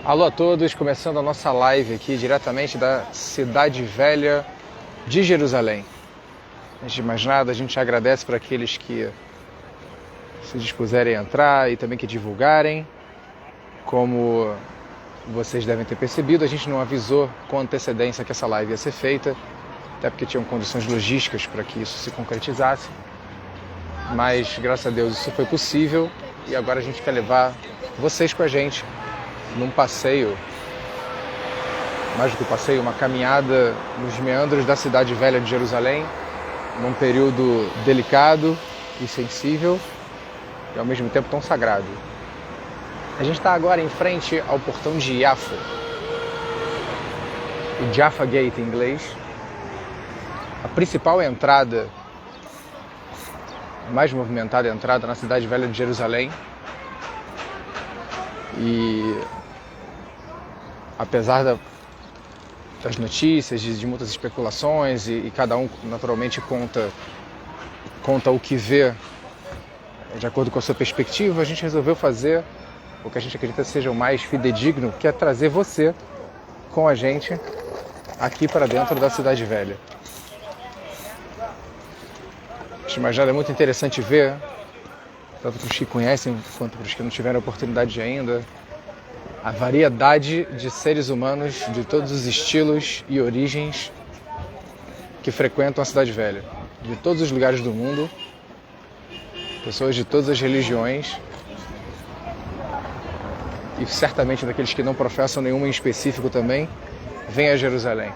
Alô a todos, começando a nossa live aqui diretamente da Cidade Velha de Jerusalém. Antes de mais nada, a gente agradece para aqueles que se dispuserem a entrar e também que divulgarem. Como vocês devem ter percebido, a gente não avisou com antecedência que essa live ia ser feita, até porque tinham condições logísticas para que isso se concretizasse. Mas, graças a Deus, isso foi possível e agora a gente quer levar vocês com a gente num passeio, mais do que passeio, uma caminhada nos meandros da Cidade Velha de Jerusalém, num período delicado e sensível e ao mesmo tempo tão sagrado. A gente está agora em frente ao portão de Yafo, o Jaffa Gate em inglês, a principal entrada, a mais movimentada entrada na Cidade Velha de Jerusalém. E apesar das notícias, de muitas especulações, e cada um naturalmente conta o que vê de acordo com a sua perspectiva, a gente resolveu fazer o que a gente acredita seja o mais fidedigno, que é trazer você com a gente aqui para dentro da Cidade Velha. Mas é muito interessante ver, tanto para os que conhecem quanto para os que não tiveram a oportunidade ainda, a variedade de seres humanos de todos os estilos e origens que frequentam a Cidade Velha, de todos os lugares do mundo, pessoas de todas as religiões e certamente daqueles que não professam nenhuma em específico também, vêm a Jerusalém.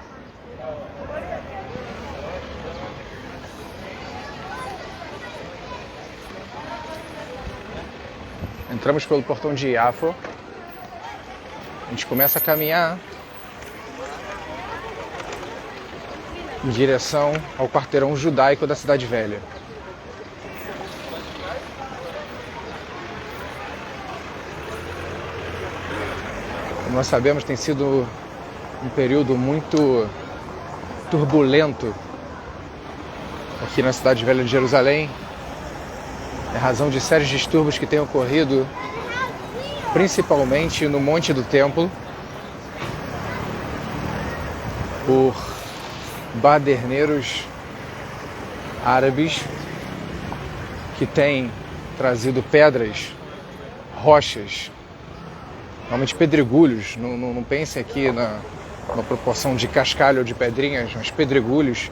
Entramos pelo portão de Yafo, a gente começa a caminhar em direção ao quarteirão judaico da Cidade Velha. Como nós sabemos, tem sido um período muito turbulento aqui na Cidade Velha de Jerusalém, em razão de sérios distúrbios que têm ocorrido, principalmente no Monte do Templo, por baderneiros árabes que têm trazido pedras, rochas, normalmente pedregulhos, não pensem aqui na proporção de cascalho ou de pedrinhas, mas pedregulhos.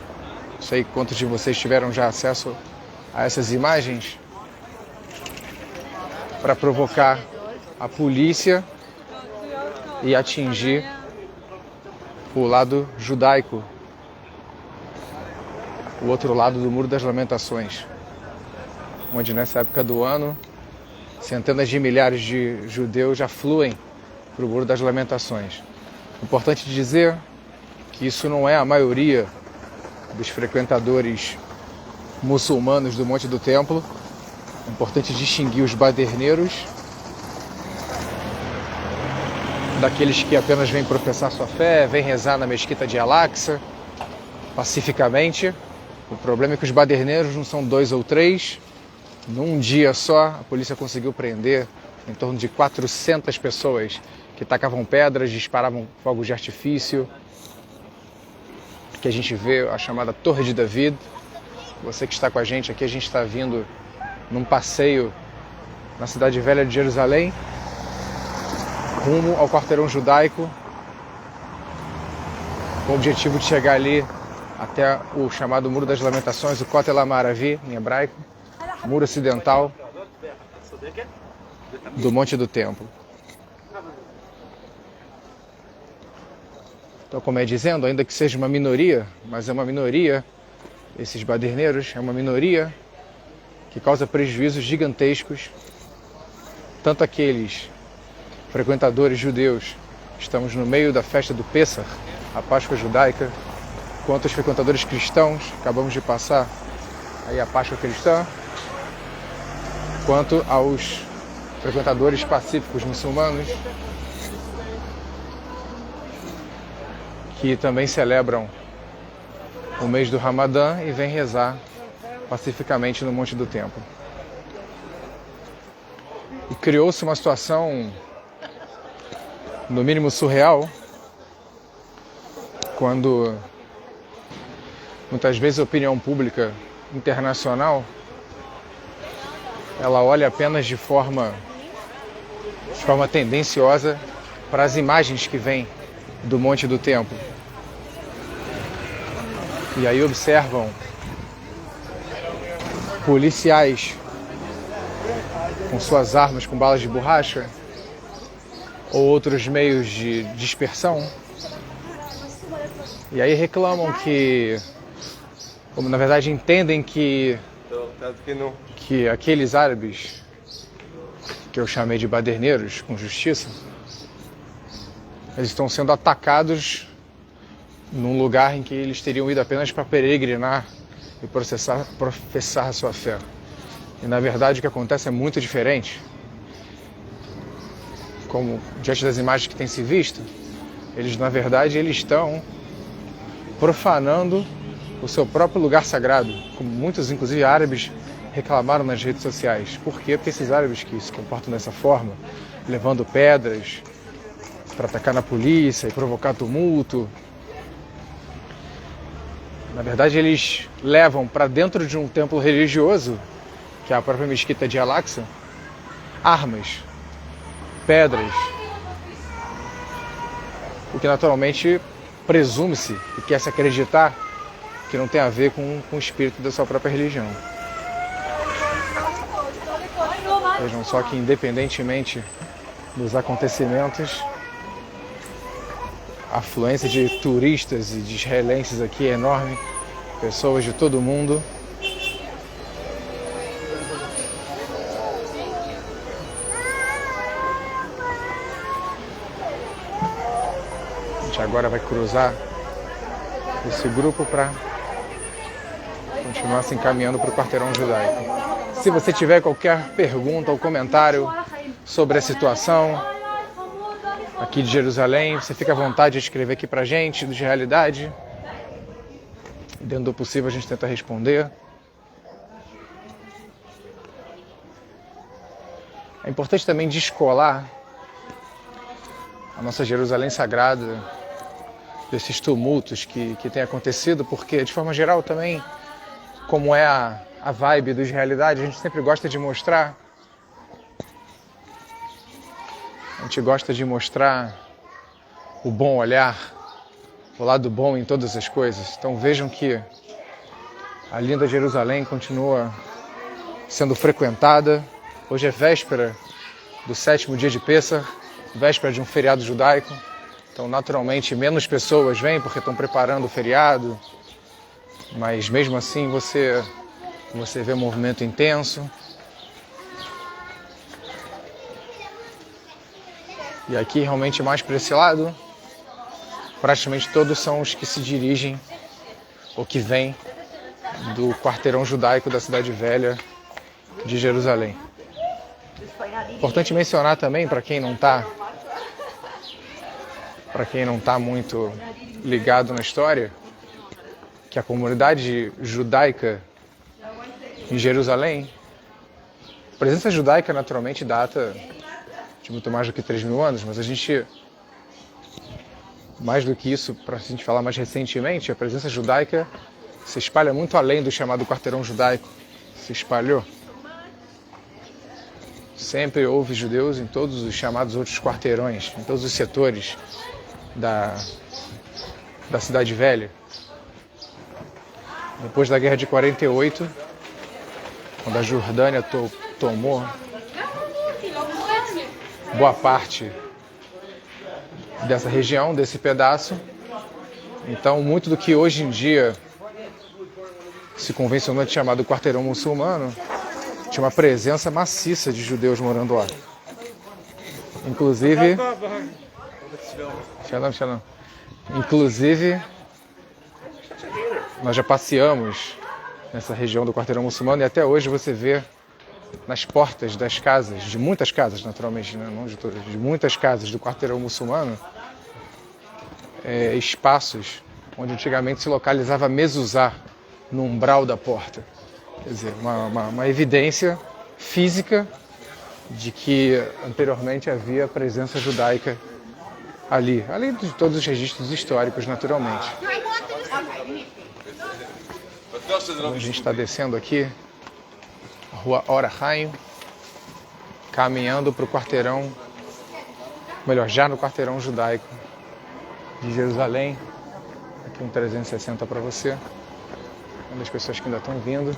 Não sei quantos de vocês tiveram já acesso a essas imagens, para provocar a polícia e atingir o lado judaico, o outro lado do Muro das Lamentações, onde nessa época do ano centenas de milhares de judeus afluem para o Muro das Lamentações. Importante dizer que isso não é a maioria dos frequentadores muçulmanos do Monte do Templo. É importante distinguir os baderneiros daqueles que apenas vêm professar sua fé, vêm rezar na mesquita de Al-Aqsa, pacificamente. O problema é que os baderneiros não são 2 ou 3. Num dia só, a polícia conseguiu prender em torno de 400 pessoas que tacavam pedras, disparavam fogos de artifício, que a gente vê a chamada Torre de David. Você que está com a gente aqui, a gente está vindo num passeio na Cidade Velha de Jerusalém, rumo ao quarteirão judaico, com o objetivo de chegar ali até o chamado Muro das Lamentações, o Kotel HaMaaravi, em hebraico, Muro Ocidental do Monte do Templo. Então, como é dizendo, ainda que seja uma minoria, mas é uma minoria, esses baderneiros, é uma minoria que causa prejuízos gigantescos, tanto aqueles frequentadores judeus, estamos no meio da festa do Pêssar, a Páscoa judaica, quanto os frequentadores cristãos, acabamos de passar aí a Páscoa cristã, quanto aos frequentadores pacíficos muçulmanos, que também celebram o mês do Ramadã e vêm rezar pacificamente no Monte do Templo. E criou-se uma situação no mínimo surreal, quando muitas vezes a opinião pública internacional ela olha apenas de forma tendenciosa para as imagens que vêm do Monte do Templo. E aí observam policiais com suas armas com balas de borracha ou outros meios de dispersão. E aí reclamam como na verdade entendem que aqueles árabes, que eu chamei de baderneiros, com justiça, eles estão sendo atacados num lugar em que eles teriam ido apenas para peregrinar e professar a sua fé. E na verdade o que acontece é muito diferente. Como diante das imagens que têm se visto, eles na verdade eles estão profanando o seu próprio lugar sagrado, como muitos inclusive árabes reclamaram nas redes sociais. Por quê? Porque esses árabes que se comportam dessa forma, levando pedras para atacar na polícia e provocar tumulto, na verdade eles levam para dentro de um templo religioso, que é a própria mesquita de Al-Aqsa, armas, pedras, o que naturalmente presume-se e quer se acreditar que não tem a ver com o espírito da sua própria religião. Vejam só que, independentemente dos acontecimentos, a afluência de turistas e de israelenses aqui é enorme, pessoas de todo o mundo. A gente agora vai cruzar esse grupo para continuar se encaminhando para o quarteirão judaico. Se você tiver qualquer pergunta ou comentário sobre a situação aqui de Jerusalém, você fica à vontade de escrever aqui pra gente, de realidade. Dentro do possível a gente tenta responder. É importante também descolar a nossa Jerusalém sagrada desses tumultos que têm acontecido, porque de forma geral também, como é a vibe do Israelidade, a gente sempre gosta de mostrar. A gente gosta de mostrar o bom olhar, o lado bom em todas as coisas. Então vejam que a linda Jerusalém continua sendo frequentada. Hoje é véspera do 7º dia de Pêssar, véspera de um feriado judaico. Então naturalmente menos pessoas vêm porque estão preparando o feriado. Mas mesmo assim você vê um movimento intenso. E aqui realmente mais para esse lado, praticamente todos são os que se dirigem ou que vêm do quarteirão judaico da Cidade Velha de Jerusalém. Importante mencionar também, para quem não está muito ligado na história, que a comunidade judaica em Jerusalém, a presença judaica naturalmente data de muito mais do que 3.000 anos, mas a gente, mais do que isso, para a gente falar mais recentemente, a presença judaica se espalha muito além do chamado quarteirão judaico, se espalhou. Sempre houve judeus em todos os chamados outros quarteirões, em todos os setores da Cidade Velha. Depois da Guerra de 48, quando a Jordânia tomou boa parte dessa região, desse pedaço, então muito do que hoje em dia se convencionalmente chamado quarteirão muçulmano tinha uma presença maciça de judeus morando lá. Inclusive, nós já passeamos nessa região do quarteirão muçulmano e até hoje você vê nas portas das casas, de muitas casas naturalmente, né? Não de todas, de muitas casas do quarteirão muçulmano, espaços onde antigamente se localizava mezuzá no umbral da porta. Quer dizer, uma evidência física de que anteriormente havia presença judaica ali, além de todos os registros históricos, naturalmente. Então, a gente está descendo aqui, a rua Orahaim, caminhando para o quarteirão, melhor, já no quarteirão judaico de Jerusalém. Aqui um 360 para você, uma das pessoas que ainda estão vindo.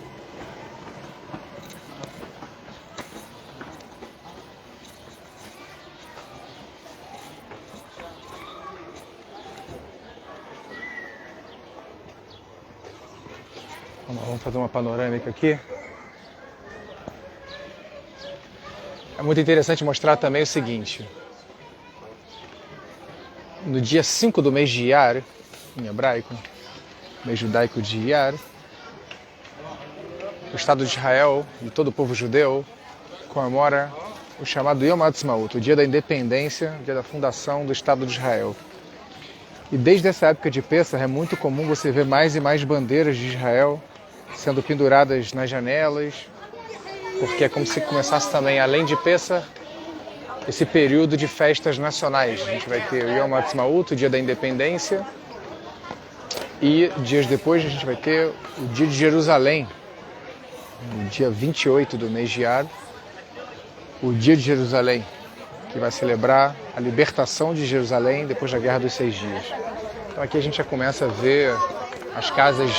Vamos fazer uma panorâmica aqui. É muito interessante mostrar também o seguinte. No dia 5 do mês de Iyar, em hebraico, mês judaico de Iyar, o Estado de Israel e todo o povo judeu comemora o chamado Yom Ha'atzmaut, o dia da independência, o dia da fundação do Estado de Israel. E desde essa época de Pêssar é muito comum você ver mais e mais bandeiras de Israel sendo penduradas nas janelas, porque é como se começasse também, além de Pêssar, esse período de festas nacionais. A gente vai ter o Yom Ha'atzmaut, o dia da independência, e dias depois a gente vai ter o dia de Jerusalém, no dia 28 do mês de Iyar, o dia de Jerusalém, que vai celebrar a libertação de Jerusalém depois da Guerra dos 6 Dias. Então aqui a gente já começa a ver as casas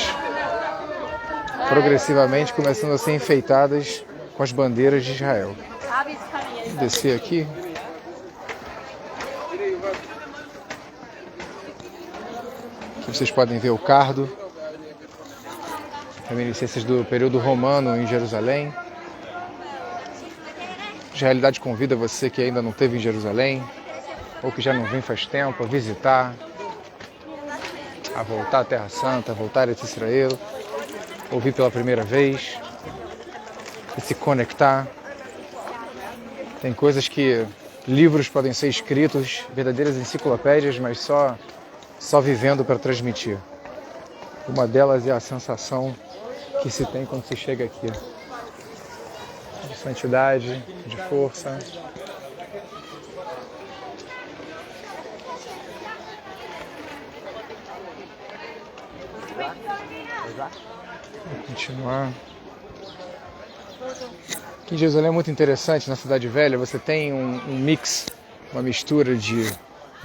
progressivamente começando a ser enfeitadas com as bandeiras de Israel. Vou descer aqui. Aqui vocês podem ver o cardo, reminiscências do período romano em Jerusalém. A realidade convida você que ainda não esteve em Jerusalém, ou que já não vem faz tempo, a visitar, a voltar à Terra Santa, a voltar a Israel, ouvir pela primeira vez, e se conectar. Tem coisas que livros podem ser escritos, verdadeiras enciclopédias, mas só vivendo para transmitir. Uma delas é a sensação que se tem quando se chega aqui. De santidade, de força. Vou continuar. Aqui em Jerusalém é muito interessante, na Cidade Velha, você tem um mix, uma mistura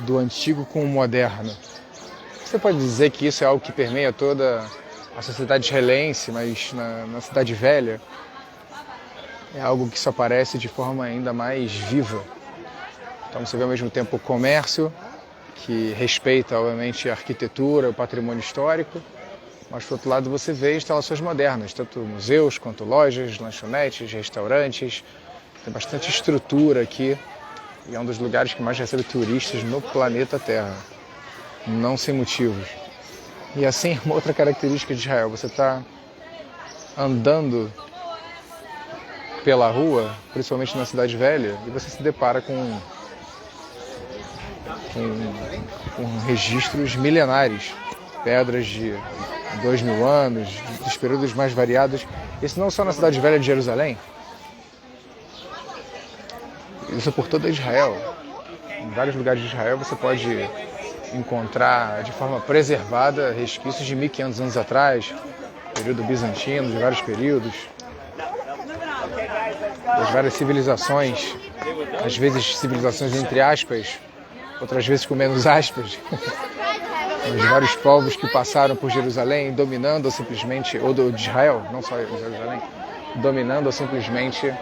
do antigo com o moderno. Você pode dizer que isso é algo que permeia toda a sociedade israelense, mas na Cidade Velha é algo que só aparece de forma ainda mais viva. Então você vê ao mesmo tempo o comércio, que respeita, obviamente, a arquitetura, o patrimônio histórico, mas, por outro lado, você vê instalações modernas, tanto museus quanto lojas, lanchonetes, restaurantes. Tem bastante estrutura aqui e é um dos lugares que mais recebe turistas no planeta Terra, não sem motivos. E assim, uma outra característica de Israel, você está andando pela rua, principalmente na Cidade Velha, e você se depara com registros milenares, pedras de 2000 anos, dos períodos mais variados. Isso não só na Cidade Velha de Jerusalém, isso por toda Israel. Em vários lugares de Israel você pode encontrar de forma preservada resquícios de 1500 anos atrás, período bizantino, de vários períodos, das várias civilizações, às vezes civilizações entre aspas, outras vezes com menos aspas, os vários povos que passaram por Jerusalém, dominando ou simplesmente, ou de Israel, não só Jerusalém, dominando ou simplesmente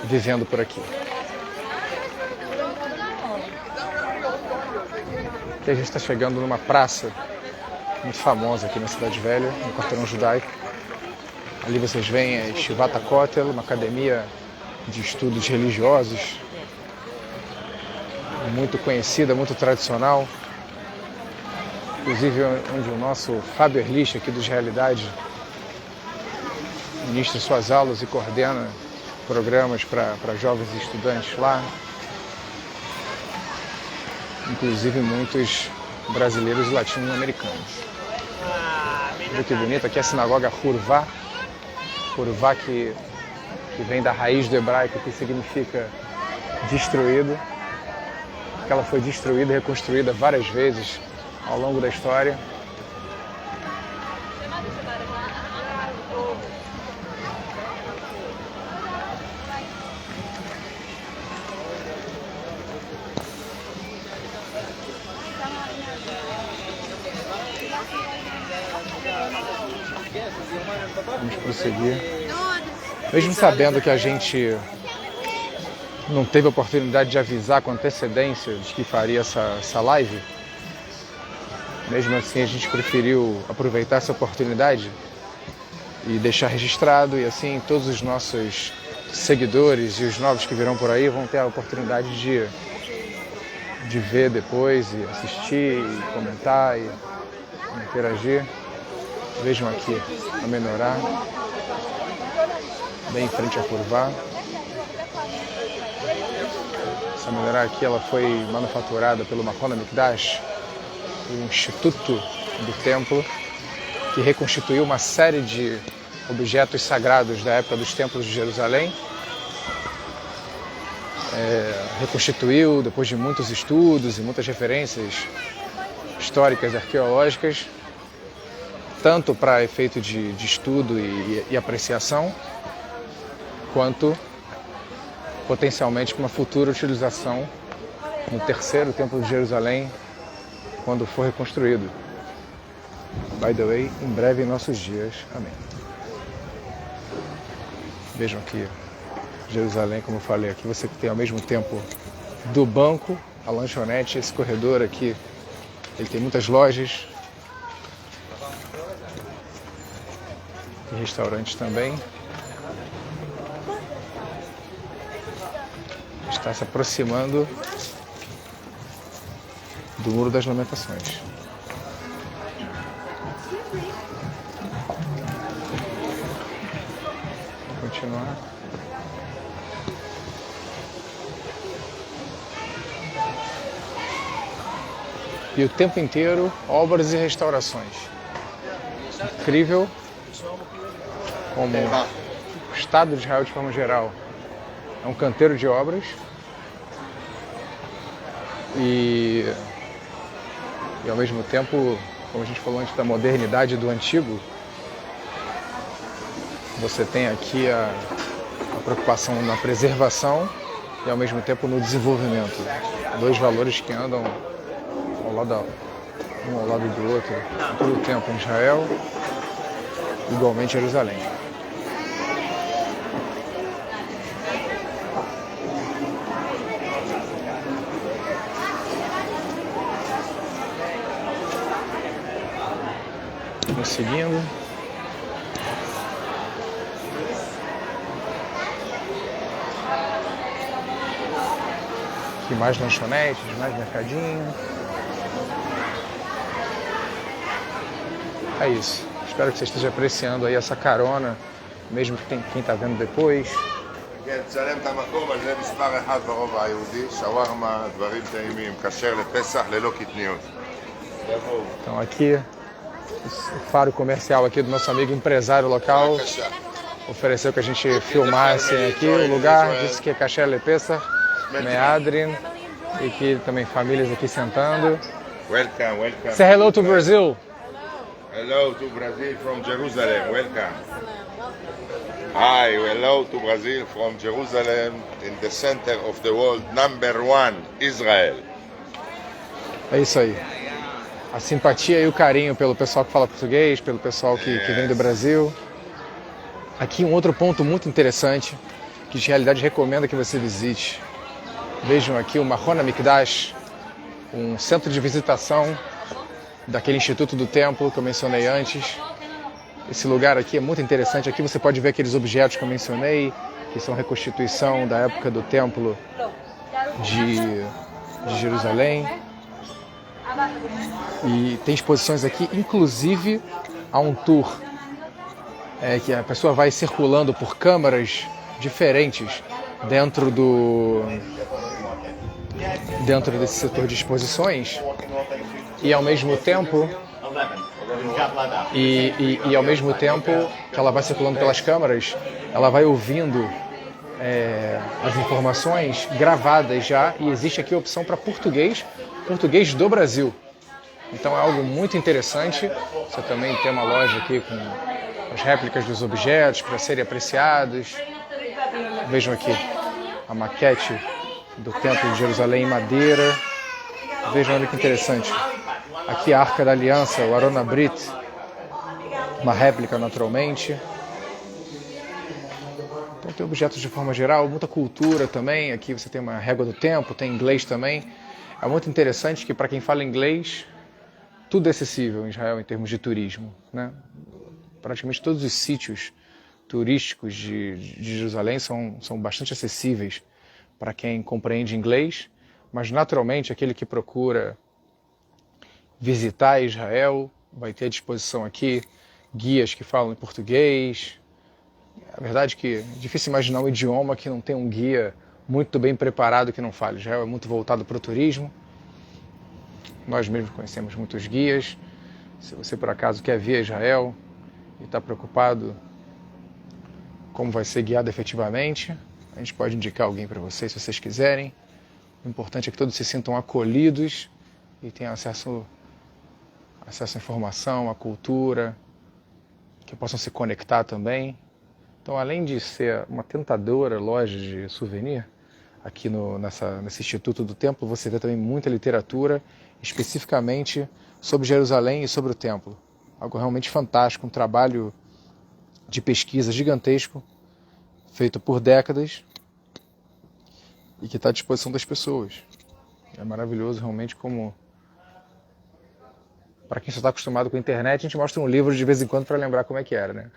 vivendo por aqui. Aqui a gente está chegando numa praça muito famosa aqui na Cidade Velha, no quarteirão judaico. Ali vocês veem a Yeshivat HaKotel, uma academia de estudos religiosos, muito conhecida, muito tradicional. Inclusive onde o nosso Fábio Erlich, aqui dos Realidade, ministra suas aulas e coordena programas para jovens e estudantes lá. Inclusive muitos brasileiros e latino-americanos. Muito bonito, aqui é a sinagoga Hurvá. Hurvá que vem da raiz do hebraico, que significa destruído. porque ela foi destruída e reconstruída várias vezes ao longo da história. Vamos prosseguir. Mesmo sabendo que a gente não teve a oportunidade de avisar com antecedência de que faria essa live, mesmo assim a gente preferiu aproveitar essa oportunidade e deixar registrado, e assim todos os nossos seguidores e os novos que virão por aí vão ter a oportunidade de ver depois e assistir e comentar e interagir. Vejam aqui a menorá, bem em frente a Curvá. Essa menorá aqui ela foi manufaturada pelo Makon HaMikdash, o Instituto do Templo, que reconstituiu uma série de objetos sagrados da época dos templos de Jerusalém. Reconstituiu depois de muitos estudos e muitas referências históricas e arqueológicas, tanto para efeito de estudo e apreciação, quanto potencialmente para uma futura utilização no terceiro templo de Jerusalém, quando for reconstruído. By the way, em breve em nossos dias. Amém. Vejam aqui, Jerusalém, como eu falei, aqui você tem ao mesmo tempo do banco, a lanchonete, esse corredor aqui, ele tem muitas lojas, e restaurantes também. Está se aproximando do Muro das Lamentações. Vou continuar. E o tempo inteiro, obras e restaurações. Incrível como o Estado de Israel, de forma geral, é um canteiro de obras e ao mesmo tempo, como a gente falou antes da modernidade do antigo, você tem aqui a preocupação na preservação e ao mesmo tempo no desenvolvimento. Dois valores que andam um ao lado do outro todo o tempo em Israel, igualmente em Jerusalém. Vamos seguindo. Aqui mais lanchonetes, mais mercadinho. É isso. Espero que você esteja apreciando aí essa carona, mesmo que tem quem está vendo depois. Então aqui, o faro comercial aqui do nosso amigo empresário local ofereceu que a gente filmasse aqui o lugar, disse que é Kasher LePesach, Meadrin, e que também famílias aqui sentando. Welcome. Say hello to Brazil. Hello to Brazil from Jerusalem. Welcome. Hi, hello to Brazil from Jerusalem, in the center of the world, #1, Israel. É isso aí. A simpatia e o carinho pelo pessoal que fala português, pelo pessoal que vem do Brasil. Aqui um outro ponto muito interessante, que de realidade recomendo que você visite. Vejam aqui o Makon HaMikdash, um centro de visitação daquele Instituto do Templo que eu mencionei antes. Esse lugar aqui é muito interessante. Aqui você pode ver aqueles objetos que eu mencionei, que são reconstituição da época do Templo de Jerusalém. E tem exposições aqui, inclusive há um tour que a pessoa vai circulando por câmaras diferentes dentro desse setor de exposições, e ao mesmo tempo ao mesmo tempo que ela vai circulando pelas câmaras, ela vai ouvindo as informações gravadas já, e existe aqui a opção para português do Brasil. Então é algo muito interessante. Você também tem uma loja aqui com as réplicas dos objetos para serem apreciados. Vejam aqui a maquete do Templo de Jerusalém em madeira. Vejam, olha que interessante. Aqui a Arca da Aliança, o Aron Brit, uma réplica naturalmente. Então tem objetos de forma geral, muita cultura também. Aqui você tem uma régua do tempo, tem inglês também. É muito interessante que para quem fala inglês, tudo é acessível em Israel em termos de turismo, né? Praticamente todos os sítios turísticos de Jerusalém são bastante acessíveis para quem compreende inglês, mas naturalmente aquele que procura visitar Israel vai ter à disposição aqui guias que falam em português. A verdade é que é difícil imaginar um idioma que não tem um guia muito bem preparado que não fale. Israel é muito voltado para o turismo. Nós mesmos conhecemos muitos guias. Se você por acaso quer vir a Israel e está preocupado como vai ser guiado efetivamente, a gente pode indicar alguém para vocês se vocês quiserem. O importante é que todos se sintam acolhidos e tenham acesso à informação, à cultura, que possam se conectar também. Então, além de ser uma tentadora loja de souvenir, aqui nesse Instituto do Templo, você vê também muita literatura, especificamente sobre Jerusalém e sobre o Templo. Algo realmente fantástico, um trabalho de pesquisa gigantesco, feito por décadas, e que está à disposição das pessoas. É maravilhoso realmente como... Para quem só está acostumado com a internet, a gente mostra um livro de vez em quando para lembrar como é que era, né?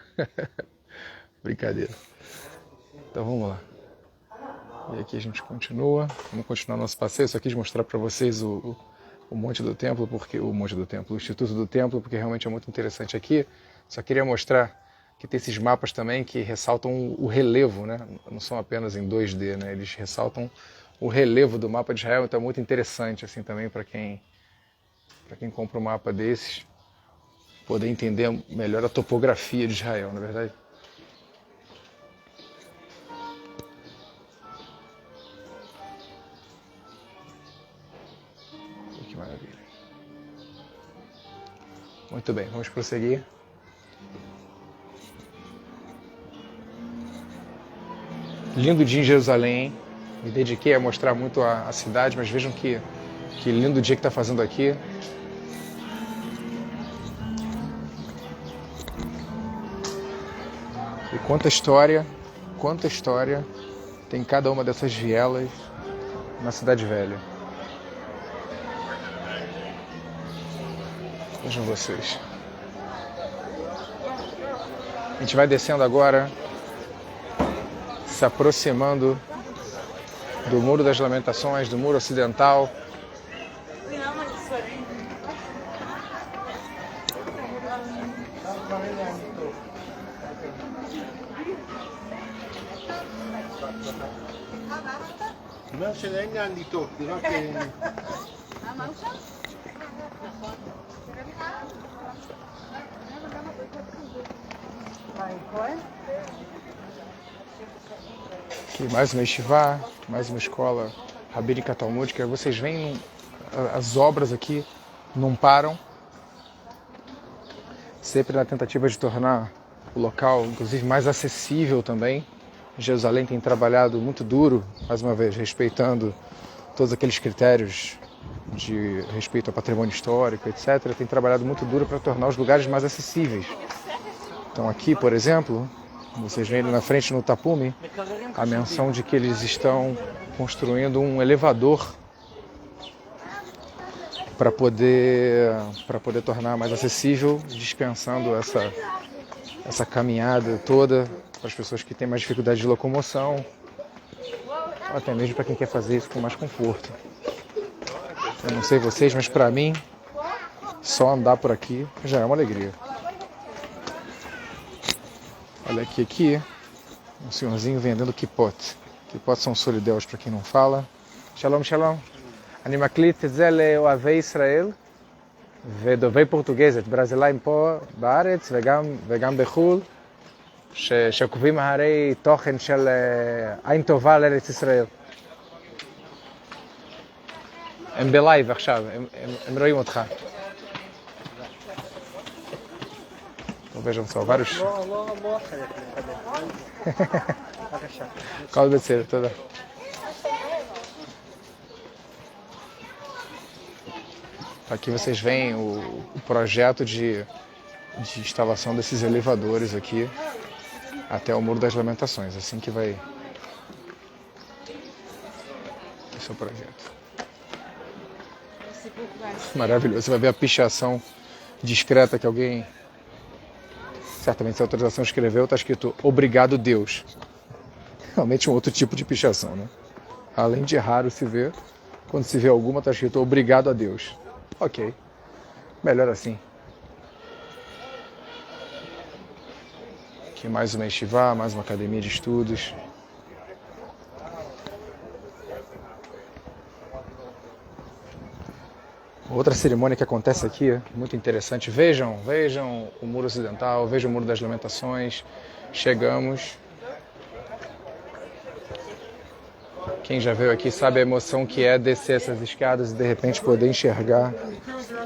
Brincadeira. Então vamos lá. E aqui a gente continua. Vamos continuar nosso passeio. Só quis mostrar para vocês o Monte do Templo, o Instituto do Templo, porque realmente é muito interessante aqui. Só queria mostrar que tem esses mapas também que ressaltam o relevo, né? Não são apenas em 2D, né? Eles ressaltam o relevo do mapa de Israel. Então é muito interessante assim também para quem compra um mapa desses, poder entender melhor a topografia de Israel, na verdade. Que maravilha. Muito bem, vamos prosseguir. Lindo dia em Jerusalém, hein? Me dediquei a mostrar muito a cidade, mas vejam que lindo dia que está fazendo aqui. E quanta história tem cada uma dessas vielas na Cidade Velha. Vejam vocês. A gente vai descendo agora, se aproximando do Muro das Lamentações, do Muro Ocidental. לא שלהם אני טוב, זה רק... Aqui mais uma yeshiva, mais uma escola rabínica talmúdica. Vocês veem, as obras aqui não param, sempre na tentativa de tornar o local, inclusive, mais acessível também. Jerusalém tem trabalhado muito duro, mais uma vez, respeitando todos aqueles critérios de respeito ao patrimônio histórico, etc. Tem trabalhado muito duro para tornar os lugares mais acessíveis. Então aqui, por exemplo, vocês veem na frente no tapume a menção de que eles estão construindo um elevador para poder tornar mais acessível, dispensando essa caminhada toda para as pessoas que têm mais dificuldade de locomoção, ou até mesmo para quem quer fazer isso com mais conforto. Eu não sei vocês, mas para mim, só andar por aqui já é uma alegria. Olha aqui, um senhorzinho vendendo kippot. Kippot são solidéus para quem não fala. Shalom, shalom. אני מקליט את זה לאוהבי ישראל ודוברי פורטוגזית, ברזילאים פה בארץ וגם בחו"ל. שעוקבים אחרי תוכן של עין טובה לארץ ישראל. הם בלייב עכשיו, הם רואים אותך. Vejam só, vários... לא חלק לקדם. בבקשה. הכל בסדר, תודה. Aqui vocês veem o projeto de instalação desses elevadores aqui até o Muro das Lamentações, assim que vai... Esse é o projeto. Maravilhoso, você vai ver a pichação discreta que alguém... Certamente, se a autorização escreveu, está escrito Obrigado Deus. Realmente um outro tipo de pichação, né? Além de raro se ver, quando se vê alguma, está escrito Obrigado a Deus. Ok, melhor assim. Aqui mais uma yeshiva, mais uma academia de estudos. Outra cerimônia que acontece aqui, muito interessante. Vejam o Muro Ocidental, vejam o Muro das Lamentações. Chegamos. Quem já veio aqui sabe a emoção que é descer essas escadas e de repente poder enxergar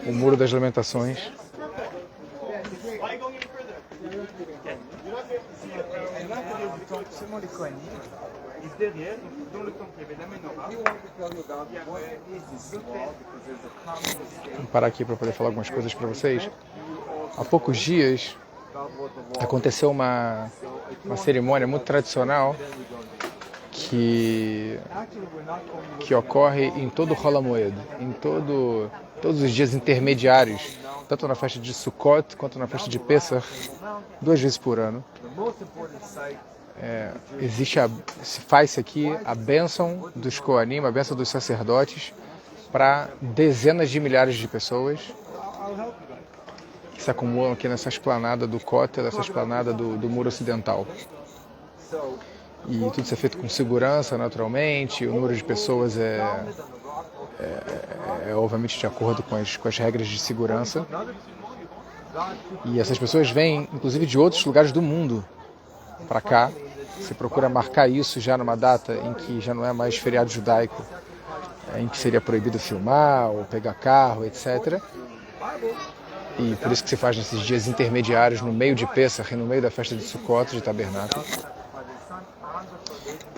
o Muro das Lamentações. Vou parar aqui para poder falar algumas coisas para vocês. Há poucos dias aconteceu uma cerimônia muito tradicional que ocorre em todo o Hol HaMoed, em todos os dias intermediários, tanto na festa de Sukkot quanto na festa de Pesach, 2 vezes por ano. Se faz aqui a bênção dos Kohanim, a bênção dos sacerdotes, para dezenas de milhares de pessoas que se acumulam aqui nessa esplanada do Kotel, nessa esplanada do Muro Ocidental. E tudo isso é feito com segurança, naturalmente. O número de pessoas é obviamente de acordo com as regras de segurança. E essas pessoas vêm, inclusive, de outros lugares do mundo para cá. Você procura marcar isso já numa data em que já não é mais feriado judaico, em que seria proibido filmar ou pegar carro, etc. E por isso que se faz nesses dias intermediários, no meio de Pesach e no meio da festa de Sukkot, de Tabernáculo.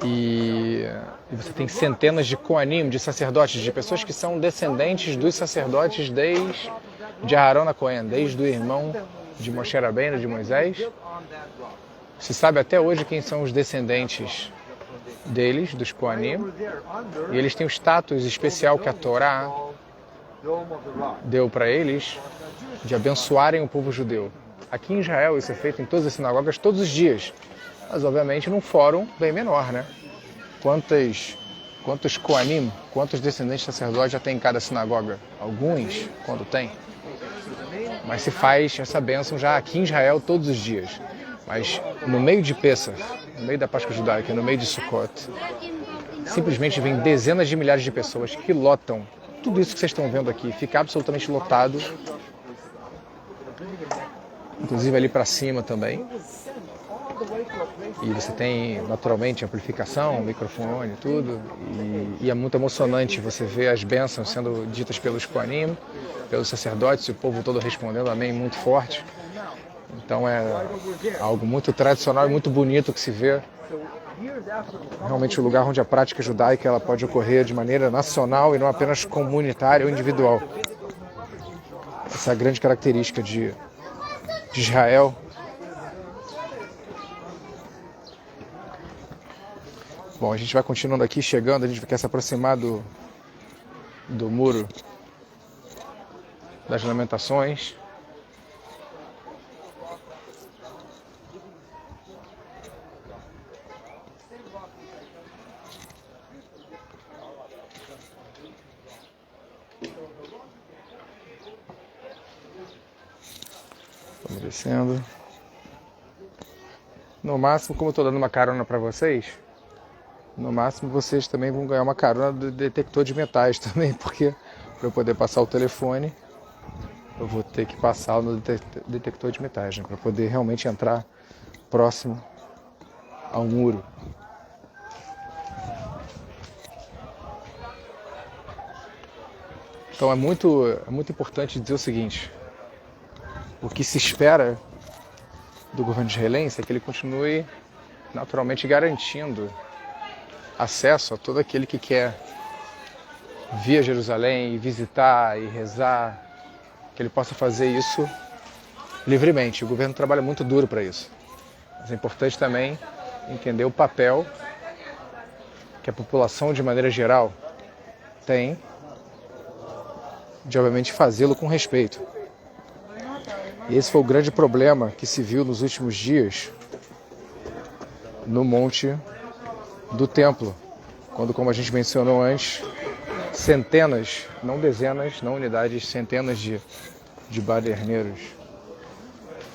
E você tem centenas de Kohanim, de sacerdotes, de pessoas que são descendentes dos sacerdotes desde Aharon HaKohen, desde o irmão de Moshe Rabbeinu, de Moisés. Se sabe até hoje quem são os descendentes deles, dos Kohanim, e eles têm o status especial que a Torá deu para eles de abençoarem o povo judeu. Aqui em Israel isso é feito em todas as sinagogas todos os dias, mas obviamente num fórum bem menor, né? Quantos Kohanim, quantos descendentes de sacerdotes já tem em cada sinagoga? Alguns, quando tem. Mas se faz essa bênção já aqui em Israel todos os dias. Mas no meio de Pesach, no meio da Páscoa Judaica, no meio de Sukkot, simplesmente vem dezenas de milhares de pessoas que lotam tudo isso que vocês estão vendo aqui. Fica absolutamente lotado, inclusive ali para cima também. E você tem naturalmente amplificação, microfone, tudo. E é muito emocionante você ver as bênçãos sendo ditas pelos Kohanim, pelos sacerdotes, e o povo todo respondendo amém muito forte. Então é algo muito tradicional e muito bonito que se vê. Realmente o lugar onde a prática judaica ela pode ocorrer de maneira nacional e não apenas comunitária ou individual. Essa é a grande característica de Israel. Bom, a gente vai continuando aqui, chegando, a gente quer se aproximar do Muro das Lamentações. Vamos descendo. No máximo, como eu estou dando uma carona para vocês, no máximo vocês também vão ganhar uma carona do detector de metais também, porque para eu poder passar o telefone, eu vou ter que passar no detector de metais, né, para poder realmente entrar próximo ao muro. Então é muito importante dizer o seguinte: o que se espera do governo israelense é que ele continue naturalmente garantindo acesso a todo aquele que quer vir a Jerusalém e visitar e rezar, que ele possa fazer isso livremente. O governo trabalha muito duro para isso. Mas é importante também entender o papel que a população, de maneira geral, tem de, obviamente, fazê-lo com respeito. E esse foi o grande problema que se viu nos últimos dias no monte do templo, quando, como a gente mencionou antes, centenas, não dezenas, não unidades, centenas de baderneiros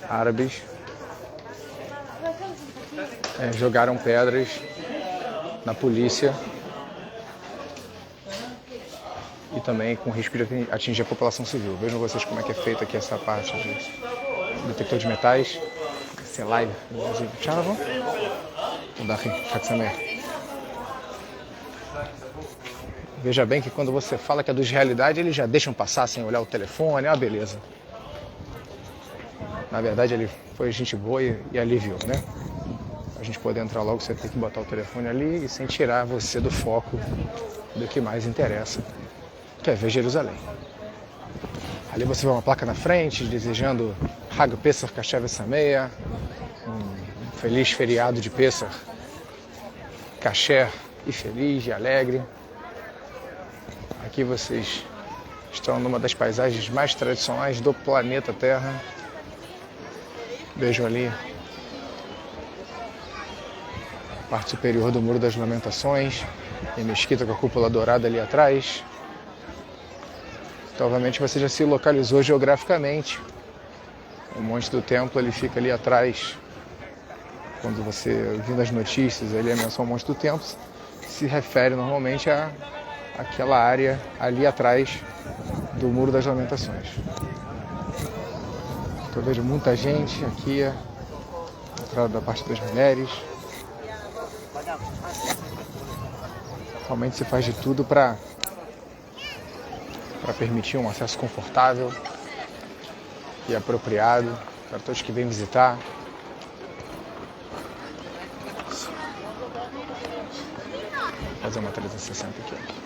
árabes jogaram pedras na polícia e também com risco de atingir a população civil. Vejam vocês como é que é feita aqui essa parte de detector de metais. Esse é live. Veja bem que quando você fala que é dos realidade, eles já deixam passar sem olhar o telefone, beleza. Na verdade, ele foi gente boa e aliviou, né? A gente poder entrar logo, você tem que botar o telefone ali e sem tirar você do foco do que mais interessa, que é ver Jerusalém. Ali você vê uma placa na frente desejando Hag Pesach Kasher Sameach, um feliz feriado de Pesach, kasher e feliz e alegre. Aqui vocês estão numa das paisagens mais tradicionais do planeta Terra. Vejam ali a parte superior do Muro das Lamentações e a mesquita com a cúpula dourada ali atrás. Então, obviamente, você já se localizou geograficamente. O Monte do Templo ele fica ali atrás. Quando você viu nas notícias ali a menção ao Monte do Templo, se refere normalmente a aquela área ali atrás do Muro das Lamentações. Então, eu vejo muita gente aqui, entrada da parte das mulheres. Realmente se faz de tudo para permitir um acesso confortável e apropriado para todos que vêm visitar. Vou fazer uma 360 aqui.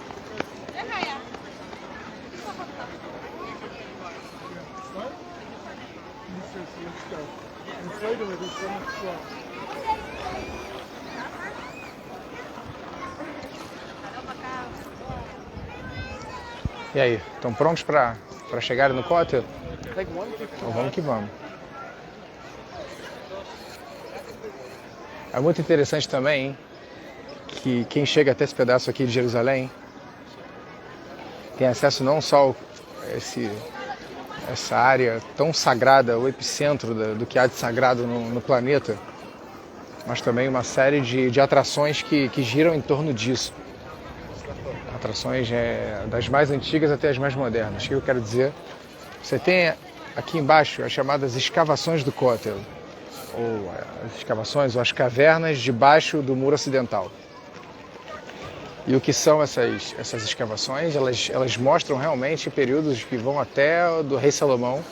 E aí, estão prontos para chegar no Kotel? Então vamos que vamos. É muito interessante também, hein, que quem chega até esse pedaço aqui de Jerusalém tem acesso não só a essa área tão sagrada, o epicentro do que há de sagrado no planeta, mas também uma série de atrações que giram em torno disso. Atrações das mais antigas até as mais modernas. O que eu quero dizer? Você tem aqui embaixo as chamadas escavações do Kotel, ou as escavações, ou as cavernas debaixo do muro ocidental. E o que são essas escavações? Elas mostram realmente períodos que vão até do rei Salomão.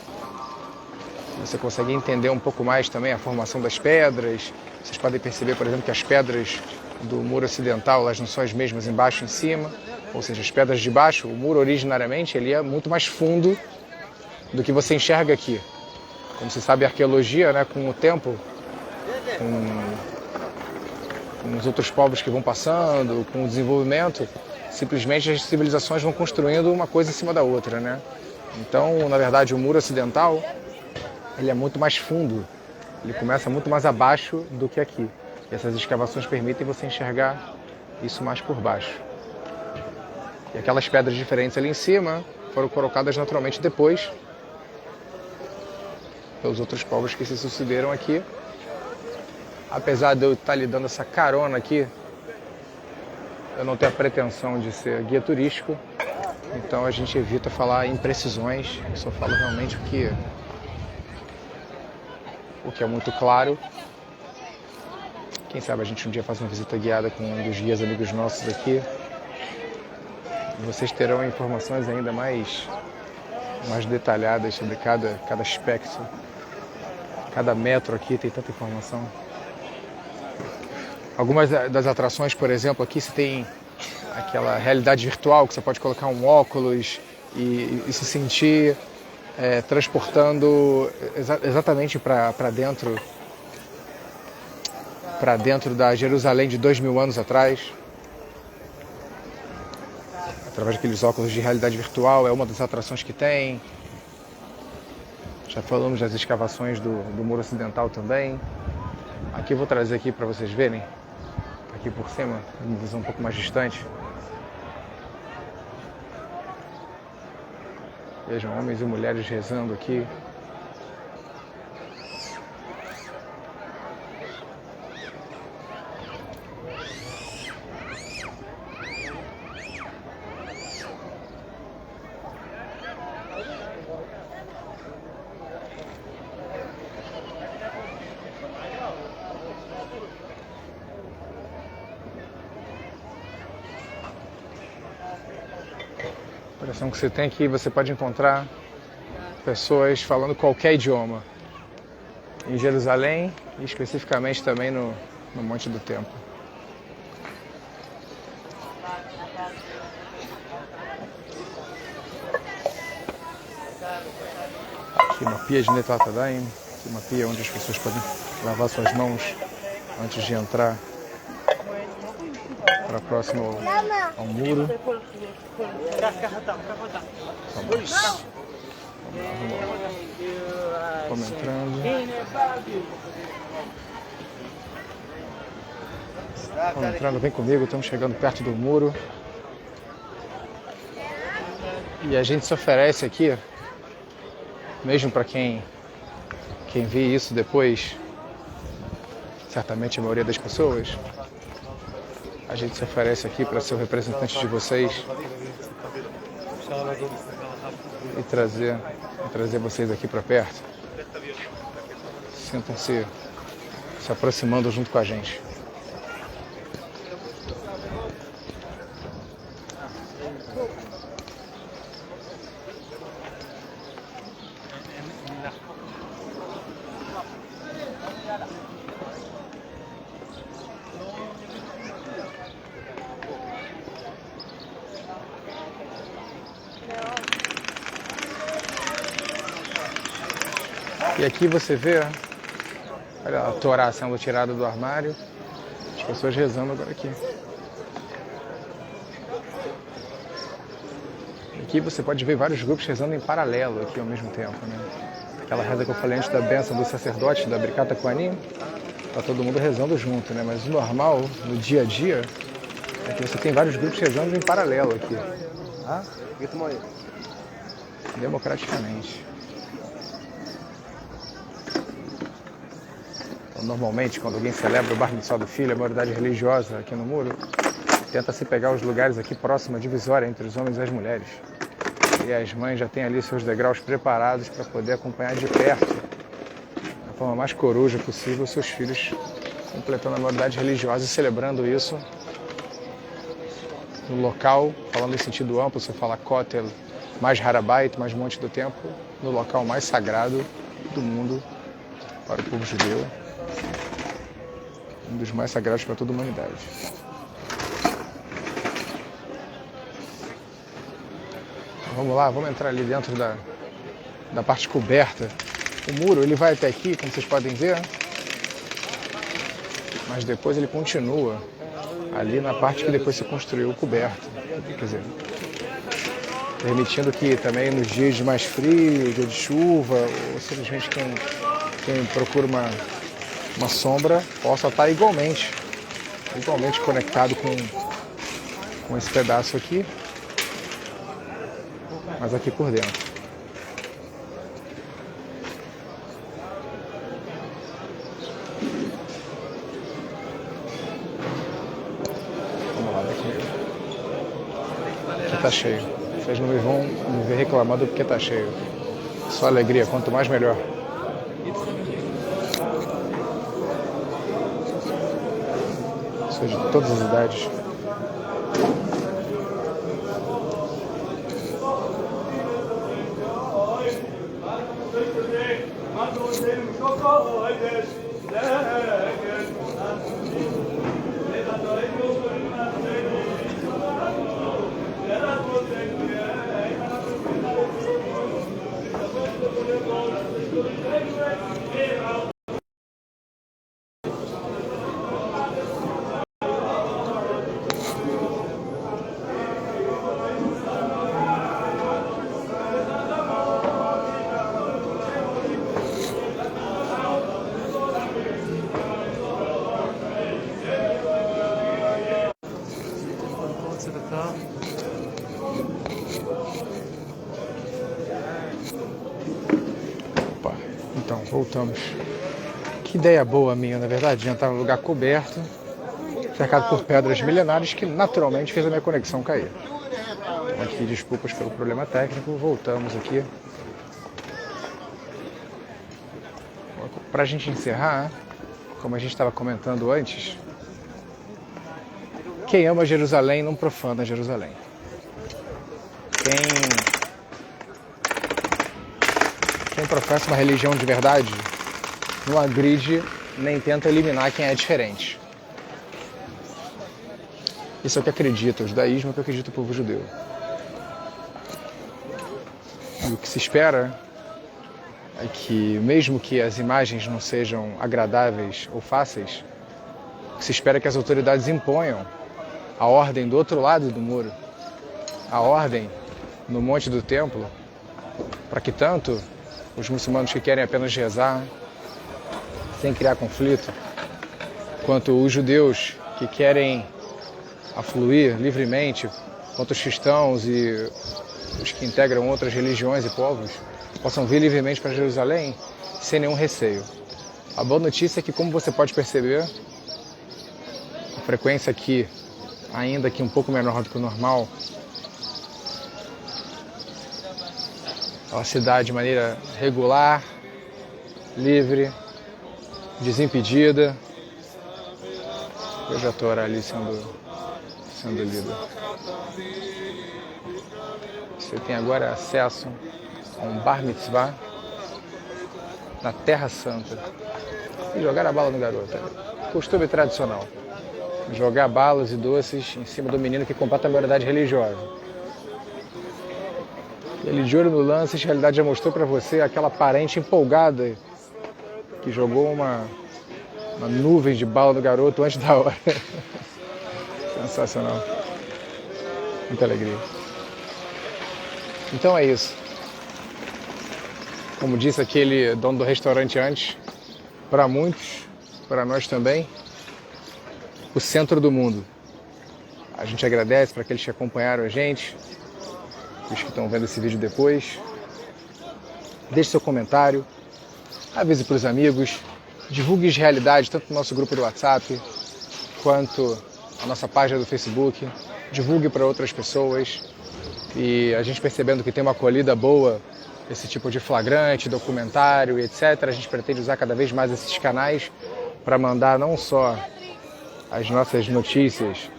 Você consegue entender um pouco mais também a formação das pedras. Vocês podem perceber, por exemplo, que as pedras do muro ocidental, elas não são as mesmas embaixo e em cima. Ou seja, as pedras de baixo, o muro originariamente ele é muito mais fundo do que você enxerga aqui. Como você sabe, a arqueologia, né, com o tempo, com os outros povos que vão passando, com o desenvolvimento, simplesmente as civilizações vão construindo uma coisa em cima da outra, né? Então, na verdade, o muro ocidental ele é muito mais fundo, ele começa muito mais abaixo do que aqui. E essas escavações permitem você enxergar isso mais por baixo. E aquelas pedras diferentes ali em cima foram colocadas naturalmente depois pelos outros povos que se sucederam aqui. Apesar de eu estar lhe dando essa carona aqui, eu não tenho a pretensão de ser guia turístico, então a gente evita falar imprecisões, eu só falo realmente o que é muito claro Quem sabe a gente um dia faz uma visita guiada com um dos guias amigos nossos aqui. E vocês terão informações ainda mais detalhadas sobre cada aspecto. Cada metro aqui tem tanta informação. Algumas das atrações, por exemplo, aqui você tem aquela realidade virtual que você pode colocar um óculos e se sentir transportando exatamente para dentro da Jerusalém de 2000 anos atrás. Através daqueles óculos de realidade virtual, é uma das atrações que tem. Já falamos das escavações do Muro Ocidental também. Aqui eu vou trazer aqui para vocês verem, aqui por cima, uma visão um pouco mais distante. Vejam homens e mulheres rezando aqui. A impressão que você tem aqui, você pode encontrar pessoas falando qualquer idioma em Jerusalém e especificamente também no Monte do Templo. Aqui uma pia de Netat Yadayim, aqui uma pia onde as pessoas podem lavar suas mãos antes de entrar para próximo ao muro. Vamos entrando. Vamos entrando, vem comigo, estamos chegando perto do muro. E a gente se oferece aqui, mesmo para quem vê isso depois, certamente a maioria das pessoas, a gente se oferece aqui para ser o representante de vocês e trazer vocês aqui para perto. Sintam-se se aproximando junto com a gente. E aqui você vê, olha a Torá sendo tirada do armário, as pessoas rezando agora aqui. Aqui você pode ver vários grupos rezando em paralelo aqui ao mesmo tempo, né? Aquela reza que eu falei antes da bênção do sacerdote, da Bricata Kohanim, tá todo mundo rezando junto, né? Mas o normal, no dia a dia, é que você tem vários grupos rezando em paralelo aqui. Democraticamente. Normalmente, quando alguém celebra o Bar Mitzvah do filho, a maioridade religiosa aqui no muro, tenta se pegar os lugares aqui próximo à divisória entre os homens e as mulheres. E as mães já têm ali seus degraus preparados para poder acompanhar de perto, da forma mais coruja possível, seus filhos completando a maioridade religiosa e celebrando isso no local, falando em sentido amplo, você fala Kotel, mais Harabait, mais Monte do Templo, no local mais sagrado do mundo para o povo judeu. Um dos mais sagrados para toda a humanidade. Vamos lá, vamos entrar ali dentro da parte coberta. O muro ele vai até aqui, como vocês podem ver, mas depois ele continua ali na parte que depois se construiu coberto. Quer dizer, permitindo que também nos dias de mais frio, dia de chuva, ou simplesmente quem procura uma sombra possa estar igualmente conectado com esse pedaço aqui, mas aqui por dentro. Vamos lá, daqui. Aqui tá cheio. Vocês não me vão me ver reclamando porque tá cheio. Só alegria, quanto mais melhor. pessoas de todas as idades. Opa, então, voltamos. Que ideia boa minha, na verdade, de entrar num lugar coberto, cercado por pedras milenares, que naturalmente fez a minha conexão cair. Aqui, desculpas pelo problema técnico, voltamos aqui. Para a gente encerrar, como a gente estava comentando antes, quem ama Jerusalém não profana Jerusalém. Quem professa uma religião de verdade não agride nem tenta eliminar quem é diferente. Isso é o que acredita o judaísmo, é o que acredita o povo judeu. E o que se espera é que, mesmo que as imagens não sejam agradáveis ou fáceis, o que se espera é que as autoridades imponham a ordem do outro lado do muro, a ordem no monte do templo, para que tanto os muçulmanos que querem apenas rezar, sem criar conflito, quanto os judeus que querem afluir livremente, quanto os cristãos e os que integram outras religiões e povos, possam vir livremente para Jerusalém sem nenhum receio. A boa notícia é que, como você pode perceber, a frequência aqui, ainda que um pouco menor do que o normal, ela se dá de maneira regular, livre, desimpedida. Veja a Torá ali sendo lida. Você tem agora acesso a um bar mitzvah na Terra Santa. E jogar a bala no garoto. Costume tradicional. Jogar balas e doces em cima do menino que completa a maioridade religiosa. Ele de olho no lance, a realidade já mostrou para você aquela parente empolgada que jogou uma nuvem de bala no garoto antes da hora. Sensacional. Muita alegria. Então é isso. Como disse aquele dono do restaurante antes, para muitos, para nós também, o centro do mundo. A gente agradece para aqueles que acompanharam a gente, os que estão vendo esse vídeo depois. Deixe seu comentário, avise para os amigos, divulgue as realidades, tanto no nosso grupo do WhatsApp, quanto a nossa página do Facebook, divulgue para outras pessoas. E a gente percebendo que tem uma acolhida boa, esse tipo de flagrante, documentário, etc., a gente pretende usar cada vez mais esses canais para mandar não só as nossas notícias,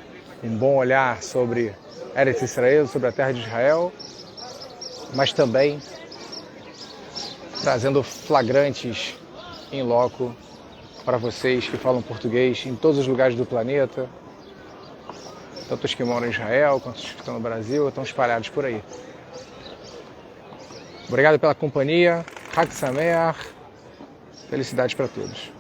um bom olhar sobre Eretz Israel, sobre a terra de Israel, mas também trazendo flagrantes em loco para vocês que falam português em todos os lugares do planeta, tanto os que moram em Israel quanto os que estão no Brasil, estão espalhados por aí. Obrigado pela companhia, Hag Sameach, felicidades para todos.